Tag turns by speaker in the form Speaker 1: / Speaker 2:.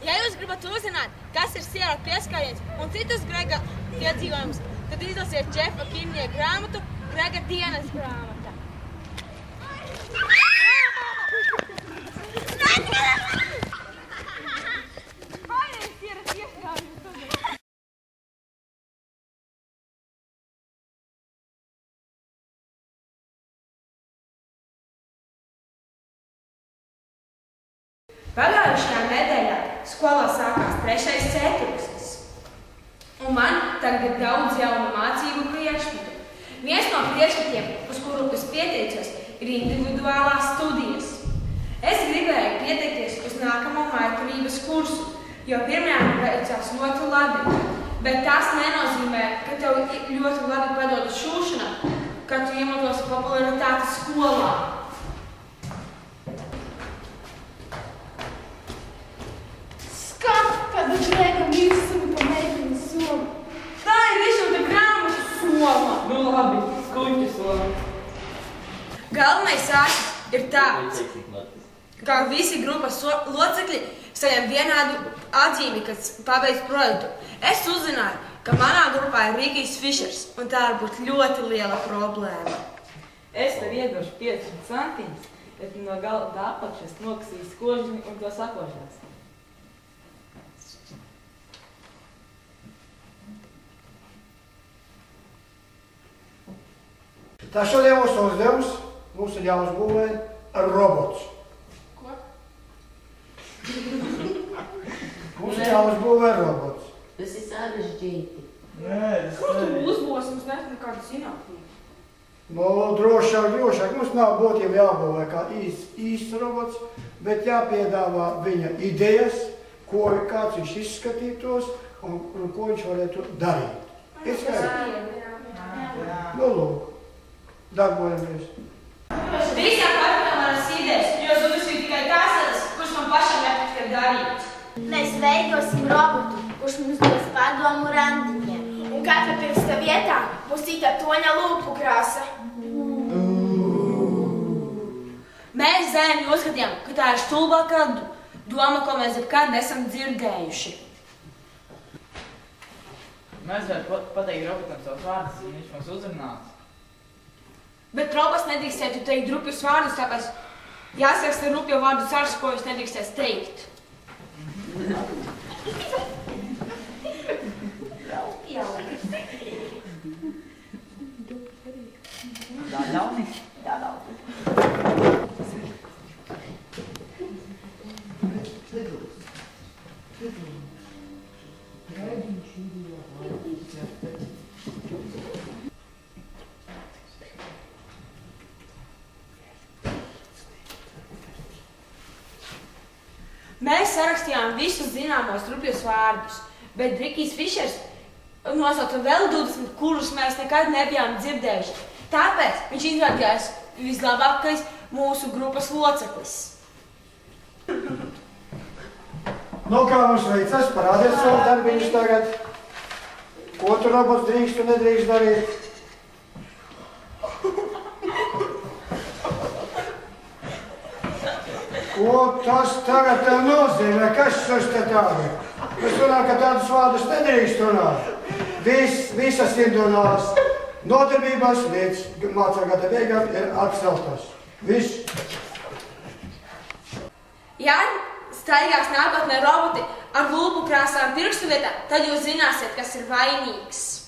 Speaker 1: Ja jūs gribat uzzināt, kas ir siera pieskāriens un citus Grega piedzīvojumus, tad izlasiet Džefa Kimnieka grāmatu Grega dienas grāmata.
Speaker 2: Pagājušajā nedēļā skolā sākās 3. ceturksnis, un man tagad ir daudz jaunu mācību priekšmetu. Viens no priekšmetiem, uz kuru es pieteicos, ir individuālās studijas. Es gribēju pieteikties uz nākamo mājturības kursu, jo pirmajā veicās ļoti labi, bet tas nenozīmē, ka tev ļoti labi padodas šūšana, ka tu iemantosi popularitāti skolā.
Speaker 3: Kāda Gregam virsmu pa meiteni soma?
Speaker 2: Tā ir izšūta grāmatu soma.
Speaker 4: Nu labi, skuļķi soma.
Speaker 2: Galvenais sāks ir tāds, ka visi grupas locekļi saņem vienādu atzīmi, kad pabeidz projektu. Es uzzināju, ka manā grupā ir Rikijs Fišers, un tā var būt ļoti liela problēma.
Speaker 4: Es tev iedošu 15 centiņus, bet no galda apakšas nokasīju skožņi un to sakošās.
Speaker 5: Tā šodien mūsu uzdevums mums ir jāuzbūvē robots.
Speaker 3: Ko?
Speaker 5: Mums ir jāuzbūvē robots.
Speaker 6: Tas ir sarežģīti.
Speaker 5: Nē,
Speaker 2: Kur tu uzbūs? Mums nes nekādu zinātni.
Speaker 5: Nu, drošāk. Mums nav būtība jābūvē kā īsts robots, bet jāpiedāvā viņa idejas, kāds viņš izskatītos un ko viņš varētu darīt. Ir skaidrs? Nu, lūk. Darbojamies.
Speaker 2: Visiem partneriem manas idejas, jo zudus ir tikai tās lietas, kuras man pašam nepatīk darīt.
Speaker 3: Mēs veidosim robotu, kurš mums dos padomu randiņiem. Un katra pirksta vietā būs cita toņa lūpu krāsa.
Speaker 2: Mēs zēni uzskatījām, ka tā ir stulbākā doma, ko mēs jebkad nesam dzirdējuši.
Speaker 4: Mēs varam pateikt robotam savus vārdus, ja viņš mums uzrunās.
Speaker 2: Bet robots nedrīkstētu teikt rupjus vārdus, tāpēc jāsaksta rupju vārdu sārs, ko viņš nedrīkstēs teikt. Mēs sarakstījām visus zināmos rupjus vārdus, bet Rikijs Fišers nosauca vēl 20, kurus mēs nekad nebijām dzirdējuši. Tāpēc viņš izrādījās vislabākais mūsu grupas loceklis.
Speaker 5: Nu, kā mums veicas? Parādiet savu darbiņus tagad. Ko tu robots drīkst un nedrīkst darīt? Ko tas tagad tev nozīmē? Kas tas te tādi? Mēs runājam, ka tādus vārdus nedrīkst runāt. Visas individuālās nodarbības līdz mācā gada beigām ir atceltas. Viss.
Speaker 2: Ja staigās nākotnē roboti ar lūpu krāsām pirkstu vietā, tad jūs zināsiet, kas ir vainīgs.